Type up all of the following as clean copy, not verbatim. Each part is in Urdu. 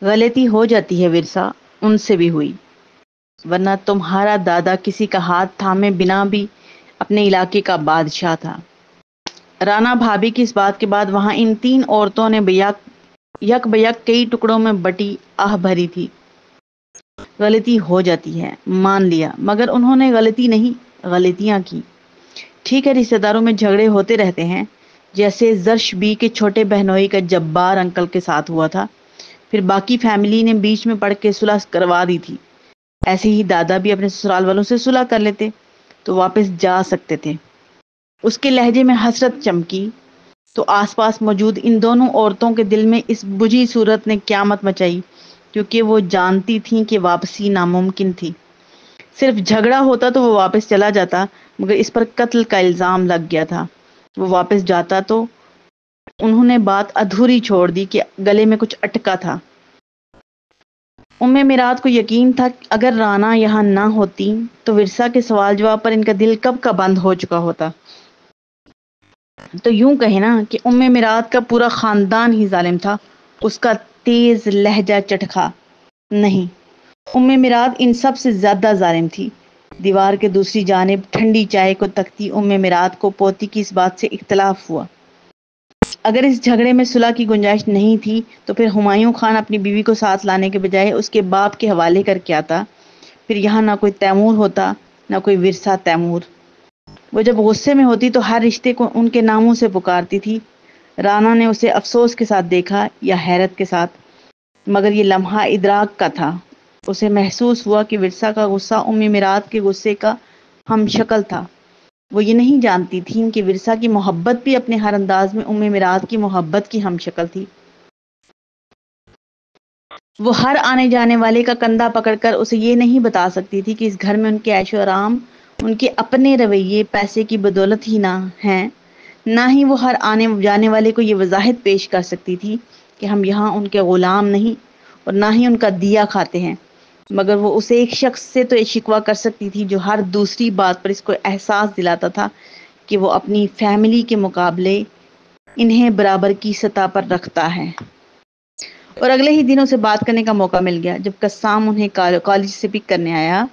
غلطی ہو جاتی ہے ورثہ، ان سے بھی ہوئی، ورنہ تمہارا دادا کسی کا ہاتھ تھامے بنا بھی اپنے علاقے کا بادشاہ تھا۔ رانا بھابھی کی اس بات کے بعد وہاں ان تین عورتوں نے یک بیک کئی ٹکڑوں میں بٹی آہ بھری تھی۔ غلطی ہو جاتی ہے، مان لیا، مگر انہوں نے غلطی نہیں، غلطیاں کی۔ ٹھیک ہے، رشتہ داروں میں جھگڑے ہوتے رہتے ہیں، جیسے زرش بی کے چھوٹے بہنوئی کا جبار انکل کے ساتھ ہوا تھا، پھر باقی فیملی نے بیچ میں پڑھ کے صلح کروا دی تھی۔ ایسے ہی دادا بھی اپنے سسرال والوں سے صلح کر لیتے تو واپس جا سکتے تھے۔ اس کے لہجے میں حسرت چمکی تو آس پاس موجود ان دونوں عورتوں کے دل میں اس بجھی صورت نے قیامت مچائی، کیونکہ وہ جانتی تھیں کہ واپسی ناممکن تھی۔ صرف جھگڑا ہوتا تو وہ واپس چلا جاتا، مگر اس پر قتل کا الزام لگ گیا تھا۔ وہ واپس جاتا تو انہوں نے بات ادھوری چھوڑ دی کہ گلے میں کچھ اٹکا تھا۔ میرات کو یقین تھا کہ اگر رانا یہاں نہ ہوتی تو ورثہ کے سوال جواب پر ان کا دل کب کا بند ہو چکا ہوتا۔ تو یوں کہیں نا کہ میرات کا پورا خاندان ہی ظالم تھا، اس کا تیز لہجہ چٹخا نہیں، میرات ان سب سے زیادہ ظالم تھی۔ دیوار کے دوسری جانب ٹھنڈی چائے کو تکتی میرات کو پوتی کی اس بات سے اختلاف ہوا۔ اگر اس جھگڑے میں صلح کی گنجائش نہیں تھی تو پھر ہمایوں خان اپنی بیوی کو ساتھ لانے کے بجائے اس کے باپ کے حوالے کر کے آتا، پھر یہاں نہ کوئی تیمور ہوتا نہ کوئی ورثہ تیمور۔ وہ جب غصے میں ہوتی تو ہر رشتے کو ان کے ناموں سے پکارتی تھی۔ رانا نے اسے افسوس کے ساتھ دیکھا یا حیرت کے ساتھ، مگر یہ لمحہ ادراک کا تھا۔ اسے محسوس ہوا کہ ورثہ کا غصہ میرات کے غصے کا ہم شکل تھا۔ وہ یہ نہیں جانتی تھیں کہ ورثہ کی محبت بھی اپنے ہر انداز میں میرات کی محبت کی ہم شکل تھی۔ وہ ہر آنے جانے والے کا کندھا پکڑ کر اسے یہ نہیں بتا سکتی تھی کہ اس گھر میں ان کے عیش و آرام ان کے اپنے رویے پیسے کی بدولت ہی نہ ہیں، نہ ہی وہ ہر آنے جانے والے کو یہ وضاحت پیش کر سکتی تھی کہ ہم یہاں ان کے غلام نہیں اور نہ ہی ان کا دیا کھاتے ہیں، مگر وہ اسے ایک شخص سے تو شکوہ کر سکتی تھی جو ہر دوسری بات پر اس کو احساس دلاتا تھا کہ وہ اپنی فیملی کے مقابلے انہیں برابر کی سطح پر رکھتا ہے۔ اور اگلے ہی دنوں سے بات کرنے کا موقع مل گیا۔ جب قسام انہیں کالج سے پک کرنے آیا،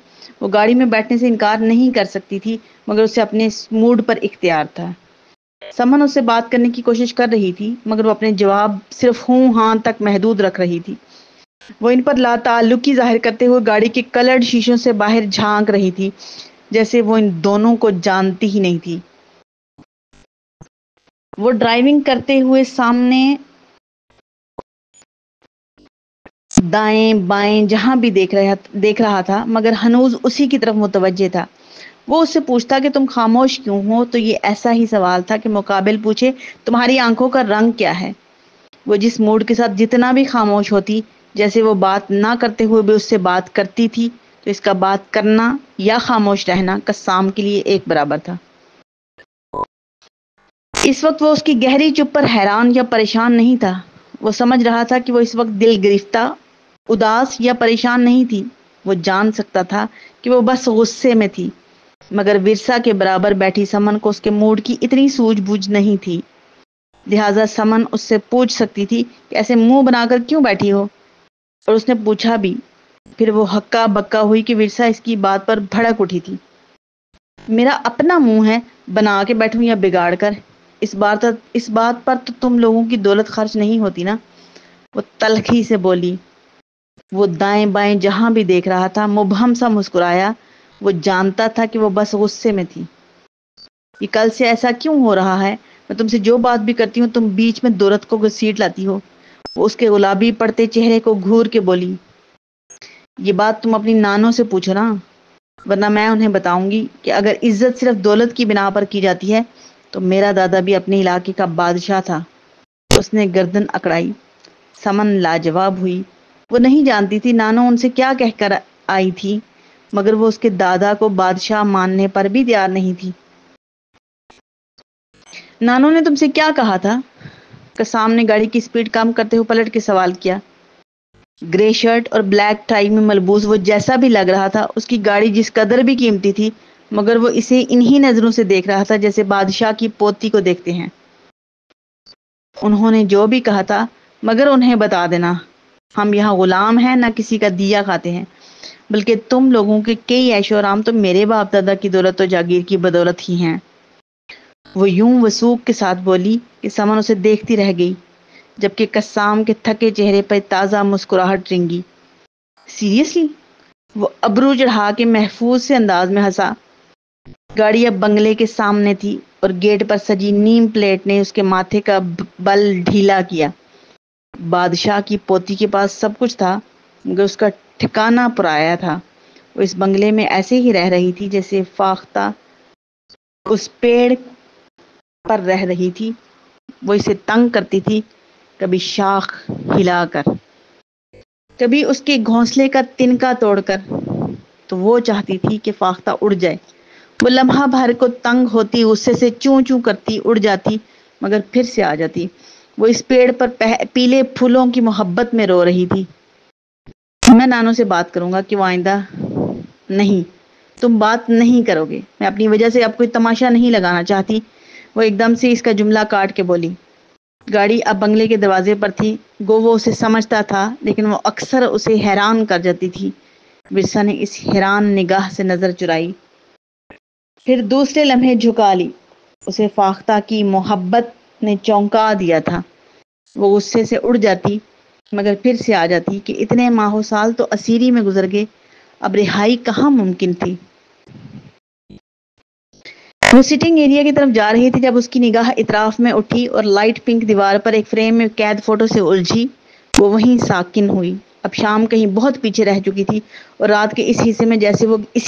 وہ گاڑی میں بیٹھنے سے انکار نہیں کر سکتی تھی، مگر اسے اپنے موڈ پر اختیار تھا۔ سمن اس سے بات کرنے کی کوشش کر رہی تھی، مگر وہ اپنے جواب صرف ہوں ہاں تک محدود رکھ رہی تھی۔ وہ ان پر لا تعلقی ظاہر کرتے ہوئے گاڑی کے کلرڈ شیشوں سے باہر جھانک رہی تھی، جیسے وہ ان دونوں کو جانتی ہی نہیں تھی۔ وہ ڈرائیونگ کرتے ہوئے سامنے دائیں بائیں جہاں بھی دیکھ رہا تھا، مگر ہنوز اسی کی طرف متوجہ تھا۔ وہ اس سے پوچھتا کہ تم خاموش کیوں ہو تو یہ ایسا ہی سوال تھا کہ مقابل پوچھے تمہاری آنکھوں کا رنگ کیا ہے۔ وہ جس موڈ کے ساتھ جتنا بھی خاموش ہوتی، جیسے وہ بات نہ کرتے ہوئے بھی اس سے بات کرتی تھی، تو اس کا بات کرنا یا خاموش رہنا قسام کے لیے ایک برابر تھا۔ اس وقت وہ اس کی گہری چپ پر حیران یا پریشان نہیں تھا۔ وہ سمجھ رہا تھا کہ وہ اس وقت دل گرفتہ، اداس یا پریشان نہیں تھی۔ وہ جان سکتا تھا کہ وہ بس غصے میں تھی، مگر ورثہ کے برابر بیٹھی سمن کو اس کے موڈ کی اتنی سوجھ بوجھ نہیں تھی، لہٰذا سمن اس سے پوچھ سکتی تھی کہ ایسے منہ بنا کر کیوں بیٹھی ہو، اور اس نے پوچھا بھی۔ پھر وہ ہکا بکا ہوئی کہ ورثہ اس کی بات پر بھڑک اٹھی تھی۔ میرا اپنا منہ ہے، بنا کے بیٹھوں یا بگاڑ کر، اس بات پر تو تم لوگوں کی دولت خرچ نہیں ہوتی نا، وہ تلخی سے بولی۔ وہ دائیں بائیں جہاں بھی دیکھ رہا تھا، مبہم سا مسکرایا۔ وہ جانتا تھا کہ وہ بس غصے میں تھی۔ یہ کل سے ایسا کیوں ہو رہا ہے؟ میں تم سے جو بات بھی کرتی ہوں تم بیچ میں دولت کو گھسیٹ لاتی ہو۔ وہ اس کے گلابی پڑتے چہرے کو گھور کے بولی، یہ بات تم اپنی نانوں سے پوچھو نا، ورنہ میں انہیں بتاؤں گی کہ اگر عزت صرف دولت کی بنا پر کی جاتی ہے تو میرا دادا بھی اپنے علاقے کا بادشاہ تھا۔ اس نے گردن اکڑائی۔ سمن لاجواب ہوئی۔ وہ نہیں جانتی تھی نانو ان سے کیا کہہ کر آئی تھی، مگر وہ اس کے دادا کو بادشاہ ماننے پر بھی تیار نہیں تھی۔ نانو نے تم سے کیا کہا تھا؟ قسام نے گاڑی کی سپیڈ کم کرتے ہوئے پلٹ کے سوال کیا۔ گرے شرٹ اور بلیک ٹائی میں ملبوس وہ جیسا بھی لگ رہا تھا، اس کی گاڑی جس قدر بھی قیمتی تھی، مگر وہ اسے انہی نظروں سے دیکھ رہا تھا جیسے بادشاہ کی پوتی کو دیکھتے ہیں۔ انہوں نے جو بھی کہا تھا، مگر انہیں بتا دینا ہم یہاں غلام ہیں، نہ کسی کا دیا کھاتے ہیں، بلکہ تم لوگوں کے کئی عیش و آرام تو میرے باپ دادا کی دولت و جاگیر کی بدولت ہی ہیں۔ وہ یوں وثوق کے ساتھ بولی کہ سمن اسے دیکھتی رہ گئی، جبکہ قسام کے تھکے چہرے پر تازہ مسکراہٹ رنگی۔ سیریسلی؟ وہ ابرو چڑھا کے محفوظ سے انداز میں ہنسا۔ گاڑی اب بنگلے کے سامنے تھی اور گیٹ پر سجی نیم پلیٹ نے اس کے ماتھے کا بل ڈھیلا کیا۔ بادشاہ کی پوتی کے پاس سب کچھ تھا، مگر اس کا ٹھکانہ پرایا تھا۔ وہ اس بنگلے میں ایسے ہی رہ رہی تھی جیسے فاختہ اس پیڑ پر رہ رہی تھی۔ وہ اسے تنگ کرتی تھی، کبھی شاخ ہلا کر، کبھی اس کے گھونسلے کا تنکا توڑ کر۔ تو وہ چاہتی تھی کہ فاختہ اڑ جائے۔ وہ لمحہ بھر کو تنگ ہوتی، غصے سے چوں چوں کرتی، اڑ جاتی، مگر پھر سے آ جاتی۔ وہ اس پیڑ پر پیلے پھولوں کی محبت میں رو رہی تھی۔ میں نانو سے بات کروں گا کہ وہ آئندہ نہیں، تم بات نہیں کرو گے۔ میں اپنی وجہ سے اب کوئی تماشا نہیں لگانا چاہتی۔ وہ ایک دم سے اس کا جملہ کاٹ کے بولی۔ گاڑی اب بنگلے کے دروازے پر تھی۔ گو وہ اسے سمجھتا تھا، لیکن وہ اکثر اسے حیران کر جاتی تھی۔ ورثا نے اس حیران نگاہ سے نظر چرائی، پھر دوسرے لمحے جھکا لی۔ اسے فاختہ کی محبت نے چونکا دیا تھا۔ وہ غصے سے اڑ جاتی، مگر پھر سے آ جاتی کہ اتنے ماہ و سال تو اسیری میں گزر گئے، اب رہائی کہاں ممکن تھی۔ وہ سٹنگ ایریا کی طرف جا رہی تھی جب اس کی نگاہ اطراف میں اٹھی اور لائٹ پنک دیوار پر ایک فریم میں قید فوٹو سے الجھی۔ وہ وہیں ساکن ہوئی۔ اب شام کہیں بہت پیچھے رہ چکی تھی اور رات کے اس حصے میں جیسے وہ اس